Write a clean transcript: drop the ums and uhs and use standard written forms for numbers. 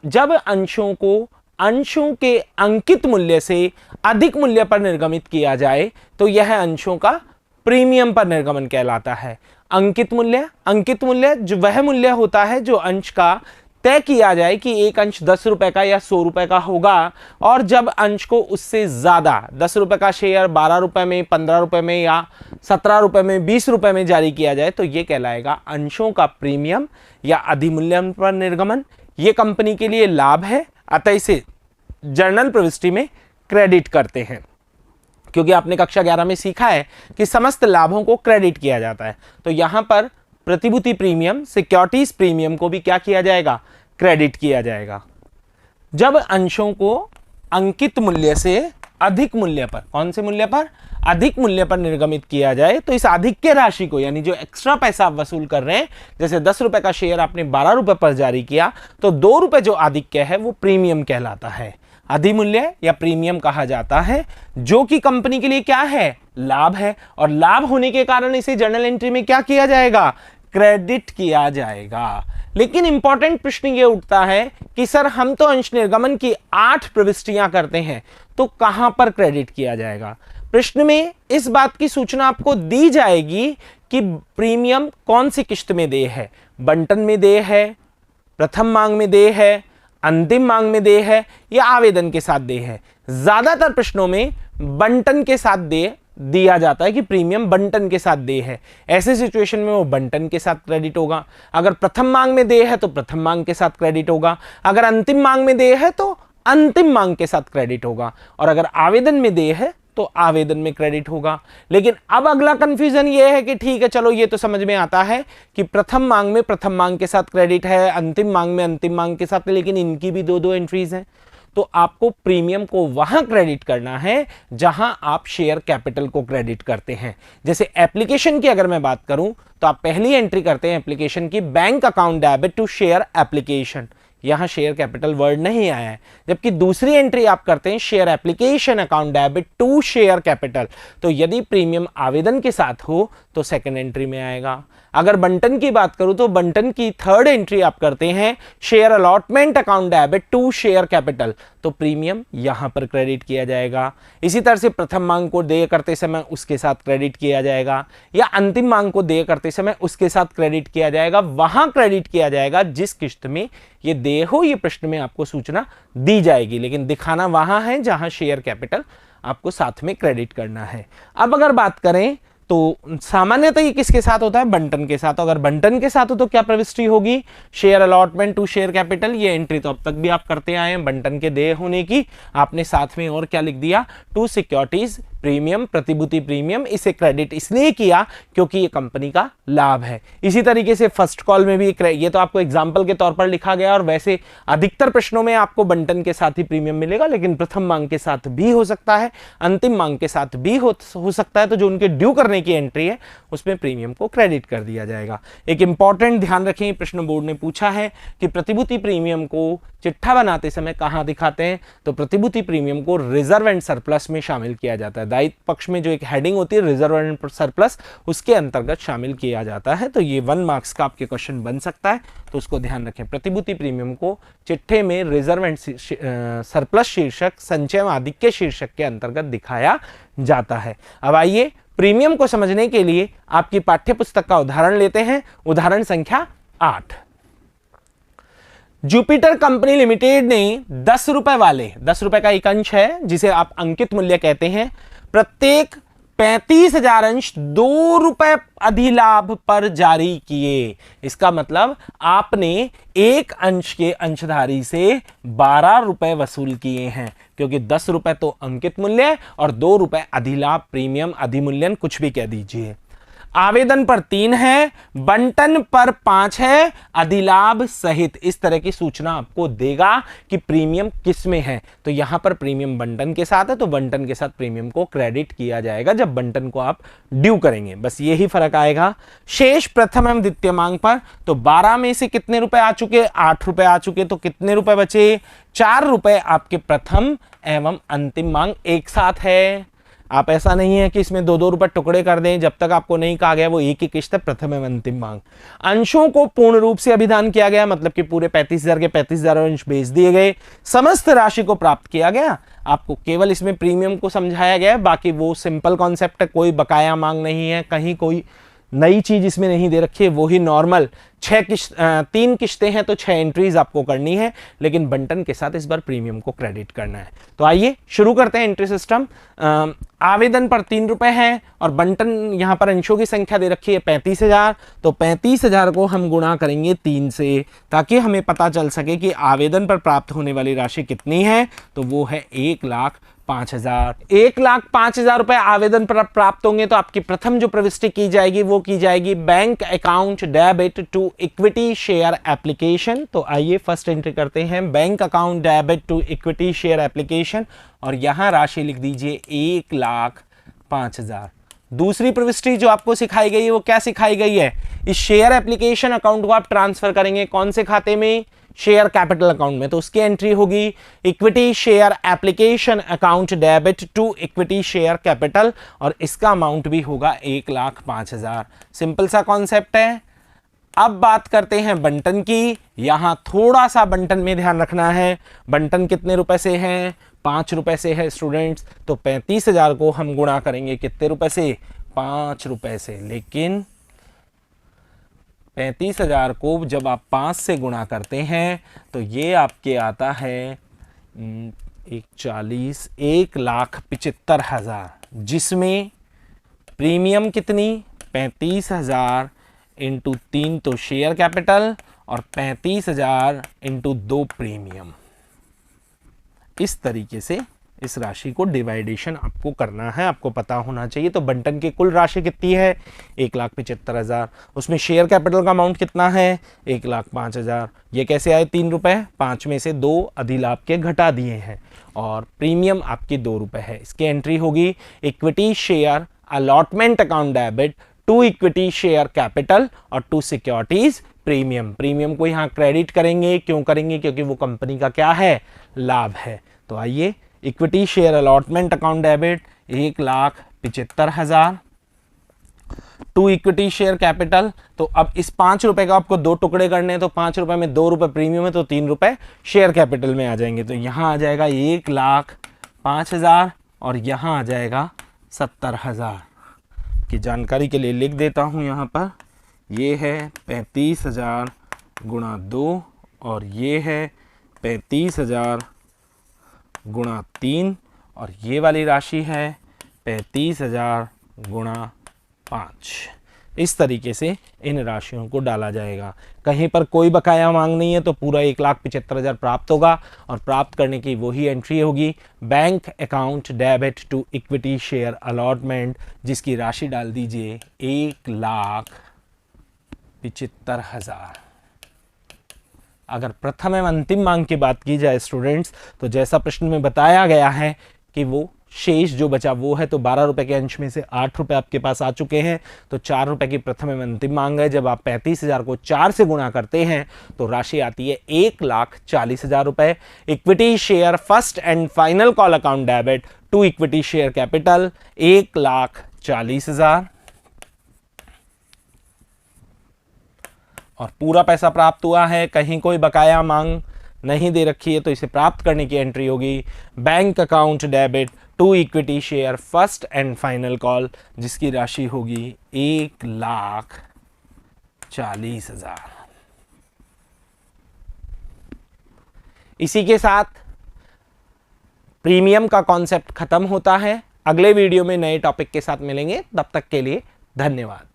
जब अंशों के अंकित मूल्य से अधिक मूल्य पर निर्गमित किया जाए तो यह अंशों का प्रीमियम पर निर्गमन कहलाता है। अंकित मूल्य जो वह मूल्य होता है जो अंश का तय किया जाए कि एक अंश 10 रुपए का या 100 रुपए का होगा, और जब अंश को उससे ज्यादा 10 रुपए का शेयर 12 रुपए में, 15 रुपए में या 17 रुपए में, 20 रुपए में जारी किया जाए तो यह कहलाएगा अंशों का प्रीमियम या अधिमूल्यन पर निर्गमन। यह कंपनी के लिए लाभ है, अतः इसे जर्नल प्रविष्टि में क्रेडिट करते हैं, क्योंकि आपने कक्षा 11 में सीखा है कि समस्त लाभों को क्रेडिट किया जाता है। तो यहां पर प्रतिभूति प्रीमियम, सिक्योरिटीज प्रीमियम को भी क्या किया जाएगा, क्रेडिट किया जाएगा। जब अंशों को अंकित मूल्य से अधिक मूल्य पर, कौन से मूल्य पर, अधिक मूल्य पर निर्गमित किया जाए तो इस आधिक्य राशि को, यानी जो एक्स्ट्रा पैसा आप वसूल कर रहे हैं, जैसे 10 रुपए का शेयर आपने 12 रुपए पर जारी किया तो 2 रुपए जो आधिक्य है वो प्रीमियम कहलाता है, अधिमूल्य या प्रीमियम कहा जाता है, जो कि कंपनी के लिए क्या है, लाभ है, और लाभ होने के कारण इसे जर्नल एंट्री में क्या किया जाएगा, क्रेडिट किया जाएगा। लेकिन इंपॉर्टेंट प्रश्न ये उठता है कि सर हम तो अंश निर्गमन की 8 प्रविष्टियां करते हैं, तो कहां पर क्रेडिट किया जाएगा। प्रश्न में इस बात की सूचना आपको दी जाएगी कि प्रीमियम कौन सी किस्त में देय है, बंटन में देय है, प्रथम मांग में देय है, अंतिम मांग में देय है, या आवेदन के साथ देय है। ज्यादातर प्रश्नों में बंटन के साथ देय दिया जाता है कि प्रीमियम बंटन के साथ देय है। ऐसे सिचुएशन में वो बंटन के साथ क्रेडिट होगा। अगर प्रथम मांग में देय है तो प्रथम मांग के साथ क्रेडिट होगा, अगर अंतिम मांग में देय है तो अंतिम मांग के साथ क्रेडिट होगा, और अगर आवेदन में देय है तो आवेदन में क्रेडिट होगा। लेकिन अब अगला कंफ्यूजन ये है कि ठीक है, चलो ये तो समझ में आता है कि प्रथम मांग में प्रथम मांग के साथ क्रेडिट है, अंतिम मांग में अंतिम मांग के साथ, लेकिन इनकी भी दो एंट्रीज हैं। तो आपको प्रीमियम को वहां क्रेडिट करना है जहां आप शेयर कैपिटल को क्रेडिट करते हैं। जैसे एप्लीकेशन की अगर मैं बात करूं तो आप पहली एंट्री करते हैं एप्लीकेशन की, bank account debit to share application, यहां शेयर कैपिटल वर्ड नहीं आया है। जबकि दूसरी एंट्री आप करते हैं share application account debit to share capital, तो यदि प्रीमियम आवेदन के साथ हो तो सेकंड एंट्री में आएगा। अगर बंटन की बात करूं तो बंटन की थर्ड एंट्री आप करते हैं share allotment account debit to share capital, तो प्रीमियम यहां पर क्रेडिट किया जाएगा। इसी तरह से प्रथम मांग को देय करते समय उसके साथ क्रेडिट किया जाएगा, या अंतिम मांग को देय करते समय उसके साथ क्रेडिट किया जाएगा। वहां क्रेडिट किया जाएगा जिस किस्त में ये देय हो, ये प्रश्न में आपको सूचना दी जाएगी, लेकिन दिखाना वहां है जहां शेयर कैपिटल आपको साथ में क्रेडिट करना है। अब अगर बात करें तो सामान्यतः ये किसके साथ होता है, बंटन के साथ। अगर बंटन के साथ हो तो क्या प्रविष्टि होगी, share allotment to share capital. ये एंट्री तो अब तक भी आप करते आए हैं बंटन के देय होने की, आपने साथ में और क्या लिख दिया, टू सिक्योरिटीज प्रीमियम, प्रतिभूति प्रीमियम। इसे क्रेडिट इसलिए किया क्योंकि ये कंपनी का लाभ है। इसी तरीके से फर्स्ट कॉल में भी ये तो आपको एग्जांपल के तौर पर लिखा गया, और वैसे अधिकतर प्रश्नों में आपको बंटन के साथ ही प्रीमियम मिलेगा, लेकिन प्रथम मांग के साथ भी हो सकता है, अंतिम मांग के साथ भी हो सकता है। तो जो उनके ड्यू करने की एंट्री है उसमें प्रीमियम को क्रेडिट कर दिया जाएगा। एक इंपॉर्टेंट ध्यान रखें, प्रश्न बोर्ड ने पूछा है कि प्रतिभूति प्रीमियम को चिट्ठा बनाते समय कहां दिखाते हैं, तो प्रतिभूति प्रीमियम को रिजर्व एंड सरप्लस में शामिल किया जाता है। दायित्व पक्ष में जो एक हेडिंग होती है रिजर्व एंड सरप्लस, उसके अंतर्गत शामिल किया जाता है। तो ये 1 मार्क्स का आपके क्वेश्चन बन सकता है, तो उसको ध्यान रखें। प्रतिभूति प्रीमियम को चिट्ठे में रिजर्व एंड सरप्लस शीर्षक, संचय आधिक्य शीर्षक के अंतर्गत दिखाया जाता है। अब आइए प्रीमियम को समझने के लिए आपकी पाठ्यपुस्तक का उदाहरण लेते हैं। उदाहरण संख्या 8। जुपिटर कंपनी लिमिटेड ने 10 रुपए वाले, 10 रुपए का एक अंश है जिसे आप अंकित मूल्य कहते हैं, प्रत्येक 35,000 अंश 2 रुपए अधिलाभ पर जारी किए। इसका मतलब आपने एक अंश के अंशधारी से 12 रुपए वसूल किए हैं, क्योंकि 10 रुपए तो अंकित मूल्य और 2 रुपए अधिलाभ, प्रीमियम, अधिमूल्यन, कुछ भी कह दीजिए। आवेदन पर 3 है, बंटन पर 5 है, अधिलाभ सहित। इस तरह की सूचना आपको देगा कि प्रीमियम किस में है। तो यहां पर प्रीमियम बंटन के साथ है, तो बंटन के साथ प्रीमियम को क्रेडिट किया जाएगा जब बंटन को आप ड्यू करेंगे। बस यही फर्क आएगा। शेष प्रथम एवं द्वितीय मांग पर तो 12 में से कितने रुपए आ चुके, 8 रुपए आ चुके, तो कितने रुपए बचे, 4 रुपए आपके प्रथम एवं अंतिम मांग एक साथ है। आप ऐसा नहीं है कि इसमें 2-2 रुपए टुकड़े कर दें, जब तक आपको नहीं कहा गया वो एक ही किस्त है प्रथम एवं अंतिम मांग। अंशों को पूर्ण रूप से अभिदान किया गया, मतलब कि पूरे 35,000 के 35,000 अंश बेच दिए गए, समस्त राशि को प्राप्त किया गया। आपको केवल इसमें प्रीमियम को समझाया गया है, बाकी वो सिंपल कॉन्सेप्ट है, कोई बकाया मांग नहीं है, कहीं कोई नई चीज इसमें नहीं दे रखी है, वो ही नॉर्मल 3 किश्तें हैं तो 6 एंट्रीज आपको करनी है, लेकिन बंटन के साथ इस बार प्रीमियम को क्रेडिट करना है। तो आइए शुरू करते हैं एंट्री सिस्टम। आवेदन पर 3 रुपए है और बंटन यहां पर अंशों की संख्या दे रखी है 35,000, तो 35,000 को हम गुणा करेंगे 3 से, ताकि हमें पता चल सके कि आवेदन पर प्राप्त होने वाली राशि कितनी है। तो वो है 1,05,000। 1,05,000 रुपए आवेदन पर प्राप्त होंगे तो आपकी प्रथम जो प्रविष्टि की जाएगी वो की जाएगी bank account debit to equity share application. तो आइए फर्स्ट एंट्री करते हैं, bank account debit to equity share application, और यहां राशि लिख दीजिए 1,05,000। दूसरी प्रविष्टि जो आपको सिखाई गई है वो क्या सिखाई गई है, इस शेयर एप्लीकेशन अकाउंट को आप ट्रांसफर करेंगे कौन से खाते में, शेयर कैपिटल अकाउंट में। तो उसकी एंट्री होगी equity share application account debit to equity share capital, और इसका अमाउंट भी होगा 1,05,000। सिंपल सा कॉन्सेप्ट है। अब बात करते हैं बंटन की। यहां थोड़ा सा बंटन में ध्यान रखना है, बंटन कितने रुपए से है, 5 रुपए से है स्टूडेंट्स। तो 35,000 को हम गुणा करेंगे कितने रुपए से, 5 रुपए से। लेकिन 35,000 को जब आप 5 से गुणा करते हैं तो ये आपके आता है 1,75,000, जिसमें प्रीमियम कितनी, 35,000 इंटू 3 तो शेयर कैपिटल, और 35,000 इंटू 2 प्रीमियम। इस तरीके से इस राशि को डिवाइडेशन आपको करना है, आपको पता होना चाहिए। तो बंटन की कुल राशि कितनी है, 1,75,000। उसमें शेयर कैपिटल का अमाउंट कितना है, 1,05,000। ये कैसे आए, 3 रुपए, 5 में से 2 अधिलाभ के घटा दिए हैं, और प्रीमियम आपकी 2 रुपए है। इसकी एंट्री होगी equity share allotment account debit to equity share capital और टू सिक्योरिटीज प्रीमियम। प्रीमियम को यहाँ क्रेडिट करेंगे, क्यों करेंगे, क्योंकि वो कंपनी का क्या है, लाभ है। तो आइए, equity share allotment account debit 1,75,000 to equity share capital. तो अब इस 5 रुपए का आपको 2 टुकड़े करने हैं, तो 5 रुपए में 2 रुपए प्रीमियम है, तो 3 रुपए शेयर कैपिटल में आ जाएंगे। तो यहां आ जाएगा 1,05,000 और यहां आ जाएगा 70,000। की जानकारी के लिए लिख देता हूं यहां पर, ये है 35,000 गुणा 2 और ये है 35,000 गुणा 3, और ये वाली राशि है 35,000 गुणा 5। इस तरीके से इन राशियों को डाला जाएगा। कहीं पर कोई बकाया मांग नहीं है, तो पूरा 1,75,000 प्राप्त होगा, और प्राप्त करने की वही एंट्री होगी bank account debit to equity share allotment, जिसकी राशि डाल दीजिए 1,75,000। अगर प्रथम एवं अंतिम मांग की बात की जाए स्टूडेंट्स, तो जैसा प्रश्न में बताया गया है कि वो शेष जो बचा वो है, तो 12 रुपए के अंश में से 8 रुपए आपके पास आ चुके हैं, तो 4 रुपए की प्रथम एवं अंतिम मांग है। जब आप 35,000 को 4 से गुणा करते हैं तो राशि आती है 1,40,000 रुपए। Equity share first and final call account debit to equity share capital 1,40,000, और पूरा पैसा प्राप्त हुआ है, कहीं कोई बकाया मांग नहीं दे रखी है, तो इसे प्राप्त करने की एंट्री होगी bank account debit to equity share first and final call, जिसकी राशि होगी 1,40,000। इसी के साथ प्रीमियम का कॉन्सेप्ट खत्म होता है। अगले वीडियो में नए टॉपिक के साथ मिलेंगे, तब तक के लिए धन्यवाद।